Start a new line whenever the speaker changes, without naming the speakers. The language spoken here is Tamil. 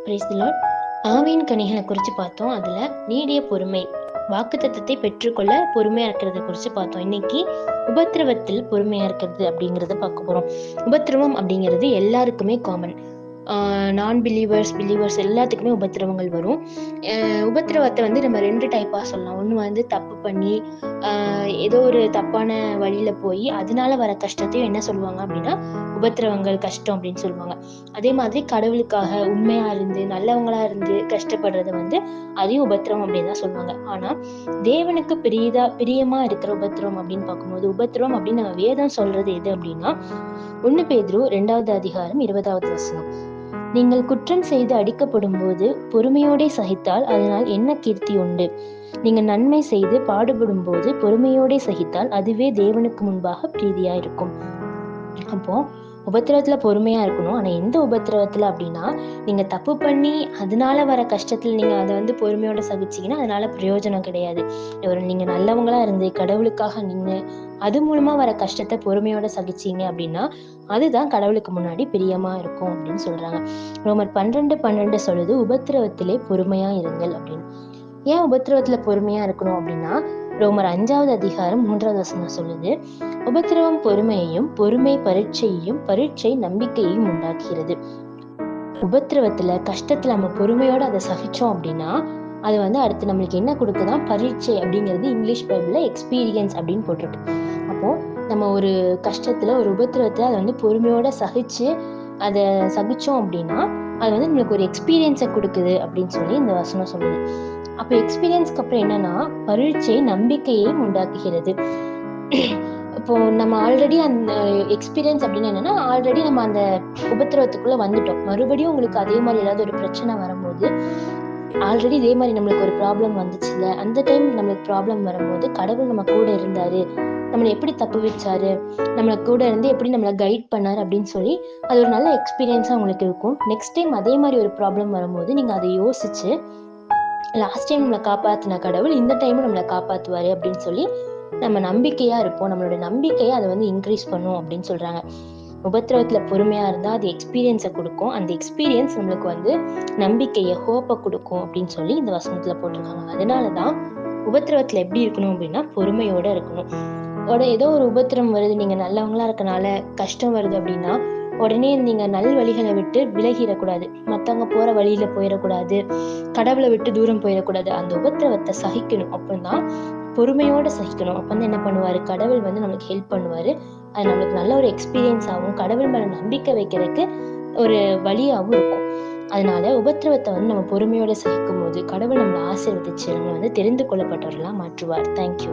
Praise the Lord. ஆவியின் கனிகளை குறித்து பார்த்தோம். அதில் நீடிய பொறுமை, வாக்குத்தத்தத்தை பெற்றுக்கொள்ள பொறுமையாக இருக்கிறத குறித்து பார்த்தோம். இன்னைக்கு உபத்திரவத்தில் பொறுமையாக இருக்கிறது அப்படிங்கிறத பார்க்க போகிறோம். உபத்திரவம் அப்படிங்கிறது எல்லாருக்குமே காமன். நான் பிலீவர்ஸ் எல்லாத்துக்குமே உபத்திரவங்கள் வரும். உபத்திரவத்தை நம்ம 2 டைப்பாக சொல்லலாம். ஒன்று தப்பு பண்ணி ஏதோ ஒரு தப்பான வழியில் போய் அதனால வர கஷ்டத்தையும் என்ன சொல்லுவாங்க அப்படின்னா உபத்திரவங்கள், கஷ்டம் அப்படின்னு சொல்லுவாங்க. அதே மாதிரி கடவுளுக்காக உண்மையா இருந்து நல்லவங்களா இருந்து கஷ்டப்படுறத அதையும் உபத்திரவம் அப்படின்னு தான் சொல்லுவாங்க. ஆனா தேவனுக்கு பிரியமா இருக்கிற உபத்திரவம் அப்படின்னு பார்க்கும்போது, உபத்திரவம் அப்படின்னு நம்ம வேதம் சொல்றது எது அப்படின்னா 1 பேதுரு 2வது அதிகாரம் 20வது வசனம். நீங்கள் குற்றம் செய்து அடிக்கப்படும் போது பொறுமையோடே சகித்தால் அதனால் என்ன கீர்த்தி உண்டு? நீங்கள் நன்மை செய்து பாடுபடும் போது பொறுமையோடே சகித்தால் அதுவே தேவனுக்கு முன்பாக பிரீதியா இருக்கும். அப்போ உபத்திரவத்துல பொறுமையா இருக்கணும். ஆனா எந்த உபத்திரவத்துல அப்படின்னா, நீங்க தப்பு பண்ணி அதனால வர கஷ்டத்துல நீங்க அதை பொறுமையோட சகிச்சீங்கன்னா அதனால பிரயோஜனம் கிடையாது. நீங்க நல்லவங்களா இருந்து கடவுளுக்காக நின்று அது மூலமா வர கஷ்டத்தை பொறுமையோட சகிச்சீங்க அப்படின்னா அதுதான் கடவுளுக்கு முன்னாடி பிரியமா இருக்கும் அப்படின்னு சொல்றாங்க. ரோமர் 12:12 சொல்லுது, உபத்திரவத்திலே பொறுமையா இருங்கள் அப்படின்னு. ஏன் உபத்திரவத்துல பொறுமையா இருக்கணும் அப்படின்னா, ரோமர் 5வது அதிகாரம் 3வது வசனம் சொல்லுது, உபத்திரவம் பொறுமையையும் பொறுமை பரீட்சையையும் பரீட்சை நம்பிக்கையையும் உண்டாக்குகிறது. உபத்திரவத்துல கஷ்டத்துல நம்ம பொறுமையோட அதை சகிச்சோம் அப்படின்னா அது அடுத்து நம்மளுக்கு என்ன கொடுக்குதான் பரீட்சை அப்படிங்கிறது இங்கிலீஷ் பைபிள்ல எக்ஸ்பீரியன்ஸ் அப்படின்னு போட்டிருக்கு. அப்போ நம்ம ஒரு கஷ்டத்துல ஒரு உபத்திரவத்துல அதை பொறுமையோட சகிச்சு அதை சகிச்சோம் அப்படின்னா அது நம்மளுக்கு ஒரு எக்ஸ்பீரியன்ஸை கொடுக்குது அப்படின்னு சொல்லி இந்த வசனம் சொல்லுது. அப்போ எக்ஸ்பீரியன்ஸ்க்கு அப்புறம் என்னன்னா பரீட்சை நம்பிக்கையையும் உண்டாக்குகிறது. இப்போ நம்ம ஆல்ரெடி அந்த எக்ஸ்பீரியன்ஸ் அப்படின்னு என்னன்னா ஆல்ரெடி நம்ம அந்த உபத்திரவத்துக்குள்ள வந்துட்டோம். மறுபடியும் உங்களுக்கு அதே மாதிரி ஏதாவது ஒரு பிரச்சனை வரும்போது, ஆல்ரெடி இதே மாதிரி நம்மளுக்கு ஒரு ப்ராப்ளம் வந்துச்சுல, அந்த டைம் நம்மளுக்கு ப்ராப்ளம் வரும்போது கடவுள் நம்ம கூட இருந்தாரு, நம்மளை எப்படி தப்பு வச்சாரு, நம்மளை கூட இருந்து எப்படி நம்மளை கைட் பண்ணாரு அப்படின்னு சொல்லி அது ஒரு நல்ல எக்ஸ்பீரியன்ஸா உங்களுக்கு இருக்கும். நெக்ஸ்ட் டைம் அதே மாதிரி ஒரு ப்ராப்ளம் வரும்போது நீங்க அதை யோசிச்சு லாஸ்ட் டைம் நம்மளை காப்பாத்தின கடவுள் இந்த டைமும் நம்மளை காப்பாத்துவாரு அப்படின்னு சொல்லி நம்ம நம்பிக்கையா இருப்போம். நம்மளோட நம்பிக்கையை அதை இன்க்ரீஸ் பண்ணும் அப்படின்னு சொல்றாங்க. உபத்திரவத்துல பொறுமையா இருந்தா அது எக்ஸ்பீரியன்ஸை கொடுக்கும். அந்த எக்ஸ்பீரியன்ஸ் நம்மளுக்கு நம்பிக்கையை, ஹோப்பை கொடுக்கும் அப்படின்னு சொல்லி இந்த வசனத்துல போட்டிருக்காங்க. அதனாலதான் உபத்திரவத்துல எப்படி இருக்கணும் அப்படின்னா பொறுமையோட இருக்கணும். ஏதோ ஒரு உபத்திரம் வருது, நீங்க நல்லவங்களா இருக்கனால கஷ்டம் வருது அப்படின்னா உடனே நீங்க நல் வழிகளை விட்டு விலகிடக்கூடாது, மத்தவங்க போற வழியில போயிடக்கூடாது, கடவுளை விட்டு தூரம் போயிடக்கூடாது. அந்த உபத்திரவத்தை சகிக்கணும். அப்பதான் பொறுமையோட சகிக்கணும். அப்ப என்ன பண்ணுவாரு, கடவுள் நம்மளுக்கு ஹெல்ப் பண்ணுவாரு. அது நம்மளுக்கு நல்ல ஒரு எக்ஸ்பீரியன்ஸ் ஆகும், கடவுள் மேல நம்பிக்கை வைக்கிறதுக்கு ஒரு வழியாகவும் இருக்கும். அதனால உபத்திரவத்தை நம்ம பொறுமையோட சகிக்கும் போது கடவுள் நம்மளை ஆசீர்வதிச்சு நம்மளை தெரிந்து கொள்ளப்பட்டவர்களா மாற்றுவார். தேங்க்யூ.